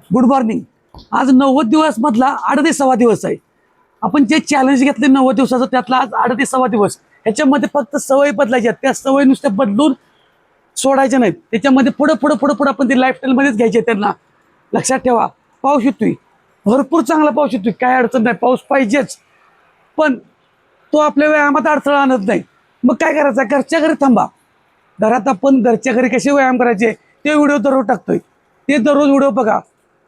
Good morning. आज 90 दिवस मधला 38वा दिवस आहे. आपण जे चॅलेंज घेतले 90 दिवसाचं त्यातला आज 38वा दिवस. ह्याच्यामध्ये फक्त सवयी बदलायच्या, त्या सवयी नुसत्या बदलून सोडायच्या नाहीत. त्याच्यामध्ये पुढं पुढं पुढं पुढं आपण ते लाईफस्टाईलमध्येच घ्यायचे. त्यांना लक्षात ठेवा, पाऊस येतोय, भरपूर चांगला पाऊस येतोय, काय अडचण नाही, पाऊस पाहिजेच, पण तो आपल्या व्यायामात अडथळा आणत नाही. मग काय करायचं, घरच्या घरी थांबा. घरात आपण घरच्या घरी कसे व्यायाम करायचे ते व्हिडिओ दररोज टाकतोय. ते दररोज व्हिडिओ बघा,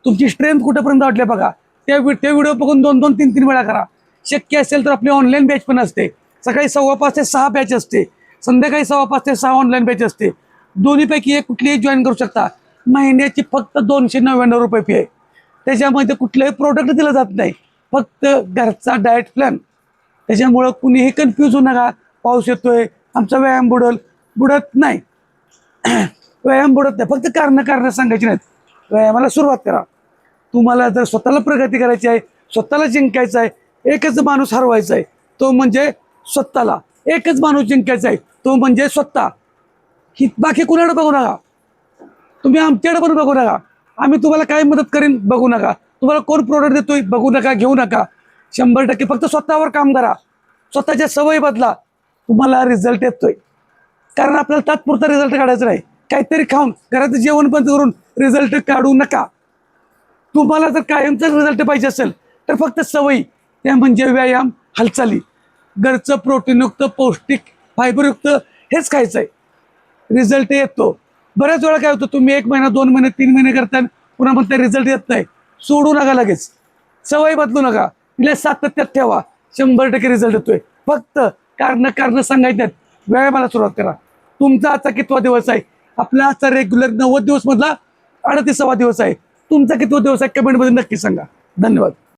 तुमची स्ट्रेंथ कुठेपर्यंत वाटले बघा. ते व्हिडिओ बघून 2-2, 3-3 वेळा करा. शक्य असेल तर आपली ऑनलाईन बॅच पण असते. सकाळी 5:15 ते 6 बॅच असते, संध्याकाळी 5:15 ते 6 ऑनलाईन बॅच असते. दोन्हीपैकी एक कुठलीही जॉईन करू शकता. महिन्याची फक्त 299 रुपये फी आहे. त्याच्यामध्ये कुठलंही प्रोडक्ट दिलं जात नाही, फक्त घरचा डाएट प्लॅन. त्याच्यामुळं कुणीही कन्फ्यूज होऊ नका. पाऊस येतोय, आमचा व्यायाम बुडत नाही. व्यायाम बुडत नाही, फक्त कारण सांगायची नाहीत. व्यायामाला सुरुवात करा. तुम्हाला जर स्वतःला प्रगती करायची आहे, स्वतःला जिंकायचं आहे, एकच माणूस हरवायचा आहे, तो म्हणजे स्वतःला. एकच माणूस जिंकायचा आहे, तो म्हणजे स्वतः. ही बाकी कुणाकडे बघू नका. तुम्ही आमच्याकडे पण बघू नका. आम्ही तुम्हाला काय मदत करीन बघू नका. तुम्हाला कोण प्रोडक्ट देतोय बघू नका, घेऊ नका. 100% फक्त स्वतःवर काम करा. स्वतःच्या सवयी बदला, तुम्हाला रिझल्ट येतोय. कारण आपल्याला तात्पुरता रिझल्ट काढायचा नाही. काहीतरी खाऊन घराचं जेवण बंद करून रिझल्ट काढू नका. तुम्हाला जर कायमचा रिझल्ट पाहिजे असेल तर फक्त सवयी, त्या म्हणजे व्यायाम, हालचाली, घरचं प्रोटीनयुक्त, पौष्टिक, फायबरयुक्त हेच खायचं आहे. रिझल्ट येतो. बऱ्याच वेळा काय होतं, तुम्ही 1 महिना, 2 महिने, 3 महिने करता, पुन्हा मग ते रिझल्ट येत नाही. सोडू नका लगेच, सवय बदलू नका, तिला सातत्यात ठेवा. 100% रिझल्ट येतोय. फक्त कारण सांगायचे आहेत. व्यायामाला सुरुवात करा. तुमचा आजचा कितवा दिवस आहे? आपला आजचा रेग्युलर 90 दिवस मधला 38वा दिवस आहे. तुमचा कितवा दिवस आहे कमेंटमध्ये नक्की सांगा. धन्यवाद.